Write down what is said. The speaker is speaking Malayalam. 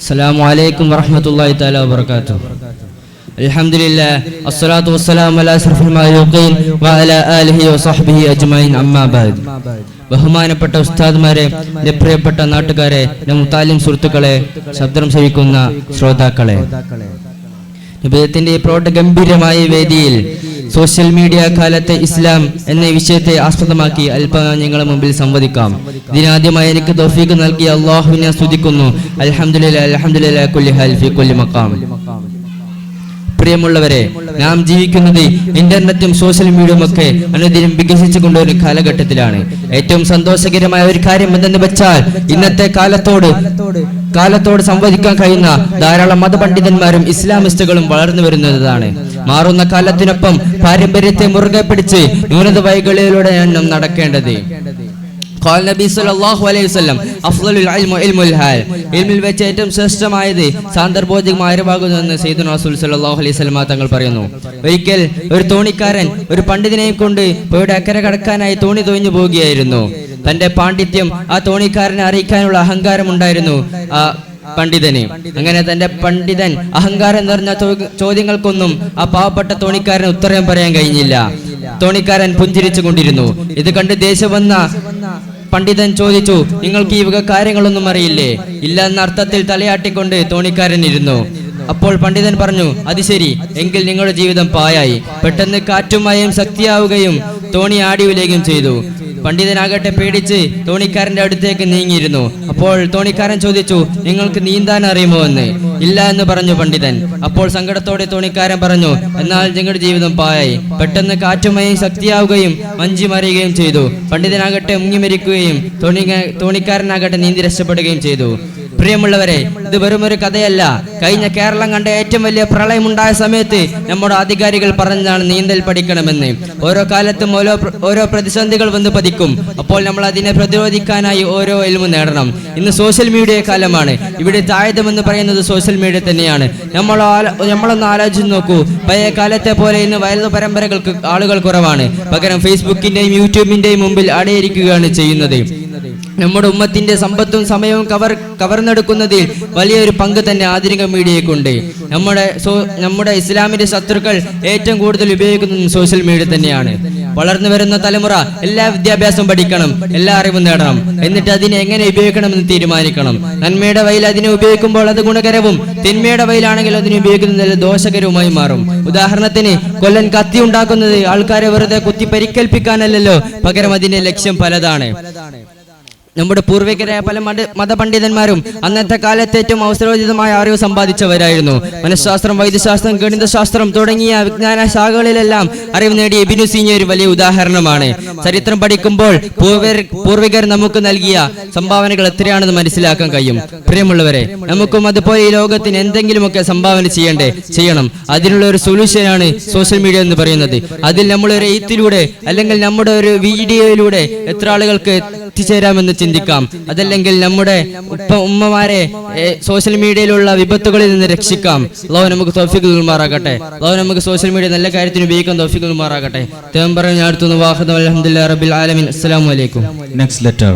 അസ്സലാമു അലൈക്കും വറഹ്മത്തുള്ളാഹി തആല വബറകാതുഹു. അൽഹംദുലില്ലാഹ് അസ്സലാത്തു വസ്സലാമു അലാ അഷ്റഫിൽ മഖ്ലൂഖീൻ വഅലാ ആലിഹി വസഹ്ബിഹി അജ്മഈൻ അമ്മാ ബഅദ്. ബഹുമാനപ്പെട്ട ഉസ്താദ്മാരെ, പ്രിയപ്പെട്ട നാട്ടുകാരെ, മുത്താലിം സുഹൃത്തുക്കളെ, ശബ്ദം ശ്രവിക്കുന്ന ശ്രോതാക്കളെ, നബിയത്തിന്റെ ഗംഭീരമായ വേദിയിൽ സോഷ്യൽ മീഡിയ കാലത്തെ ഇസ്ലാം എന്ന വിഷയത്തെ ആസ്പദമാക്കി അല്പം ഞങ്ങളുടെ മുമ്പിൽ സംവദിക്കാം. ഇതിനാദ്യമായി എനിക്ക് തൗഫീഖ് നൽകിയ അല്ലാഹുവിനെ സ്തുതിക്കുന്നു. അൽഹംദുലില്ലാഹി അൽഹംദുലില്ലാഹി കുല്ലി ഹാൽ ഫീ കുല്ലി മഖാം. പ്രിയമുള്ളവരെ, നാം ജീവിക്കുന്നത് ഇന്റർനെറ്റും സോഷ്യൽ മീഡിയയും ഒക്കെ അനുദിനം വികസിച്ചു കൊണ്ടൊരു കാലഘട്ടത്തിലാണ്. ഏറ്റവും സന്തോഷകരമായ ഒരു കാര്യം എന്തെന്ന് വെച്ചാൽ, ഇന്നത്തെ കാലത്തോട് സംവദിക്കാൻ കഴിയുന്ന ധാരാളം മതപണ്ഡിതന്മാരും ഇസ്ലാമിസ്റ്റുകളും വളർന്നു വരുന്നതാണ്. മാറുന്ന കാലത്തിനൊപ്പം പാരമ്പര്യത്തെ മുറുകെ പിടിച്ച് ന്യൂനത വഴികളിലൂടെ നാം നടക്കേണ്ടത്. ഖാല നബി സല്ലല്ലാഹു അലൈഹി വസല്ലം അഫ്ളലുൽ ഇൽമു ഇൽമുൽ ഹാൽ. ഇൽമിൽ വെച്ച് ഏറ്റവും ശ്രേഷ്ഠമായത് സാന്ദർഭോചികമായ അറിവാകുന്നുവെന്ന് സയ്യിദുനാ റസൂൽ സല്ലല്ലാഹു അലൈഹി വസല്ലം തങ്ങൾ പറയുന്നു. ഒരിക്കൽ ഒരു തോണിക്കാരൻ ഒരു പണ്ഡിതനെയും കൊണ്ട് പുഴയുടെ അക്കരെ കടക്കാനായി തോണി തൊഴിഞ്ഞു പോവുകയായിരുന്നു. തന്റെ പാണ്ഡിത്യം ആ തോണിക്കാരനെ അറിയിക്കാനുള്ള അഹങ്കാരം ഉണ്ടായിരുന്നു ആ പണ്ഡിതന്. അങ്ങനെ തന്റെ പണ്ഡിതൻ അഹങ്കാരം നിറഞ്ഞ ചോദ്യങ്ങൾക്കൊന്നും ആ പാവപ്പെട്ട തോണിക്കാരന് ഉത്തരം പറയാൻ കഴിഞ്ഞില്ല. തോണിക്കാരൻ പുഞ്ചിരിച്ചു കൊണ്ടിരുന്നു. ഇത് കണ്ട് ദേഷ്യം വന്ന പണ്ഡിതൻ ചോദിച്ചു, നിങ്ങൾക്ക് ഈ വക കാര്യങ്ങളൊന്നും അറിയില്ലേ? ഇല്ല എന്ന അർത്ഥത്തിൽ തലയാട്ടിക്കൊണ്ട് തോണിക്കാരൻ ഇരുന്നു. അപ്പോൾ പണ്ഡിതൻ പറഞ്ഞു, അത് ശരി, എങ്കിൽ നിങ്ങളുടെ ജീവിതം പായായി. പെട്ടെന്ന് കാറ്റും മഴയും ശക്തിയാവുകയും തോണി ആടി ഉലയുകയും ചെയ്തു. പണ്ഡിതനാകട്ടെ പേടിച്ച് തോണിക്കാരന്റെ അടുത്തേക്ക് നീങ്ങിയിരുന്നു. അപ്പോൾ തോണിക്കാരൻ ചോദിച്ചു, നിങ്ങൾക്ക് നീന്താൻ അറിയുമോ എന്ന്. ഇല്ല എന്ന് പറഞ്ഞു പണ്ഡിതൻ. അപ്പോൾ സങ്കടത്തോടെ തോണിക്കാരൻ പറഞ്ഞു, എന്നാൽ നിങ്ങളുടെ ജീവിതം പായായി. പെട്ടെന്ന് കാറ്റുമയും ശക്തിയാവുകയും മഞ്ചി മറിയുകയും ചെയ്തു. പണ്ഡിതനാകട്ടെ മുങ്ങി മരിക്കുകയും തോണിക്കാരനാകട്ടെ നീന്തി രക്ഷപ്പെടുകയും ചെയ്തു. പ്രിയമുള്ളവരെ, ഇത് വെറുമൊരു കഥയല്ല. കഴിഞ്ഞ കേരളം കണ്ട ഏറ്റവും വലിയ പ്രളയമുണ്ടായ സമയത്ത് നമ്മുടെ അധികാരികൾ പറഞ്ഞാണ് നീന്തൽ പഠിക്കണമെന്ന്. ഓരോ കാലത്തും ഓരോ പ്രതിസന്ധികൾ വന്ന് പതിക്കും. അപ്പോൾ നമ്മൾ അതിനെ പ്രതിരോധിക്കാനായി ഓരോ ഇൽമു നേടണം. ഇന്ന് സോഷ്യൽ മീഡിയ കാലമാണ്. ഇവിടെ ആയുധമെന്ന് പറയുന്നത് സോഷ്യൽ മീഡിയ തന്നെയാണ്. നമ്മളൊന്ന് ആലോചിച്ച് നോക്കൂ. പഴയ കാലത്തെ പോലെ ഇന്ന് വയലു പരമ്പരകൾക്ക് ആളുകൾ കുറവാണ്. പകരം ഫേസ്ബുക്കിന്റെയും യൂട്യൂബിന്റെയും മുമ്പിൽ അടയിരിക്കുകയാണ് ചെയ്യുന്നത്. നമ്മുടെ ഉമ്മത്തിന്റെ സമ്പത്തും സമയവും കവർന്നെടുക്കുന്നതിൽ വലിയൊരു പങ്ക് തന്നെ ആധുനിക മീഡിയയ്ക്കുണ്ട്. നമ്മുടെ ഇസ്ലാമിന്റെ ശത്രുക്കൾ ഏറ്റവും കൂടുതൽ ഉപയോഗിക്കുന്നത് സോഷ്യൽ മീഡിയ തന്നെയാണ്. വളർന്നു വരുന്ന തലമുറ എല്ലാ വിദ്യാഭ്യാസവും പഠിക്കണം, എല്ലാ അറിവും നേടണം. എന്നിട്ട് അതിനെ എങ്ങനെ ഉപയോഗിക്കണമെന്ന് തീരുമാനിക്കണം. നന്മയുടെ വഴിയിൽ അതിനെ ഉപയോഗിക്കുമ്പോൾ അത് ഗുണകരവും, തിന്മയുടെ വഴിയിലാണെങ്കിൽ അതിനെ ഉപയോഗിക്കുന്നത് ദോഷകരവുമായി മാറും. ഉദാഹരണത്തിന്, കൊല്ലൻ കത്തി ഉണ്ടാക്കുന്നത് ആൾക്കാരെ വെറുതെ കുത്തി പരിക്കേൽപ്പിക്കാനല്ലല്ലോ, പകരം അതിന്റെ ലക്ഷ്യം പലതാണ്. നമ്മുടെ പൂർവികരായ പല മതപണ്ഡിതന്മാരും അന്നത്തെ കാലത്ത് ഏറ്റവും അവസരോചിതമായ അറിവ് സമ്പാദിച്ചവരായിരുന്നു. മനഃശാസ്ത്രം, വൈദ്യശാസ്ത്രം, ഗണിതശാസ്ത്രം തുടങ്ങിയ വിജ്ഞാന ശാഖകളിലെല്ലാം അറിവ് നേടിയ ഇബ്നു സീന ഒരു വലിയ ഉദാഹരണമാണ്. ചരിത്രം പഠിക്കുമ്പോൾ പൂർവികർ നമുക്ക് നൽകിയ സംഭാവനകൾ എത്രയാണെന്ന് മനസ്സിലാക്കാൻ കഴിയും. പ്രിയമുള്ളവരെ, നമുക്കും അതുപോലെ ഈ ലോകത്തിന് എന്തെങ്കിലുമൊക്കെ സംഭാവന ചെയ്യണം. അതിനുള്ള ഒരു സൊല്യൂഷനാണ് സോഷ്യൽ മീഡിയ എന്ന് പറയുന്നത്. അതിൽ നമ്മളൊരു എഴുത്തിലൂടെ അല്ലെങ്കിൽ നമ്മുടെ ഒരു വീഡിയോയിലൂടെ എത്ര ആളുകൾക്ക് എത്തിച്ചേരാമെന്ന് ചിന്തിക്കാം. അതല്ലെങ്കിൽ നമ്മുടെ ഉമ്മമാരെ സോഷ്യൽ മീഡിയയിലുള്ള വിപത്തുകളിൽ നിന്ന് രക്ഷിക്കാം. അല്ലാഹു നമുക്ക് തൗഫീഖ് നൽകുമാറാകട്ടെ. അല്ലാഹു നമുക്ക് സോഷ്യൽ മീഡിയ നല്ല കാര്യത്തിന് ഉപയോഗിക്കാൻ തൗഫീഖ് നൽകുമാറാകട്ടെ. ഞാൻ അടുത്തുനിന്ന് വാഹദ അൽഹംദുലില്ലാഹി റബ്ബിൽ ആലമീൻ. അസ്സലാമു അലൈക്കും. Next letter.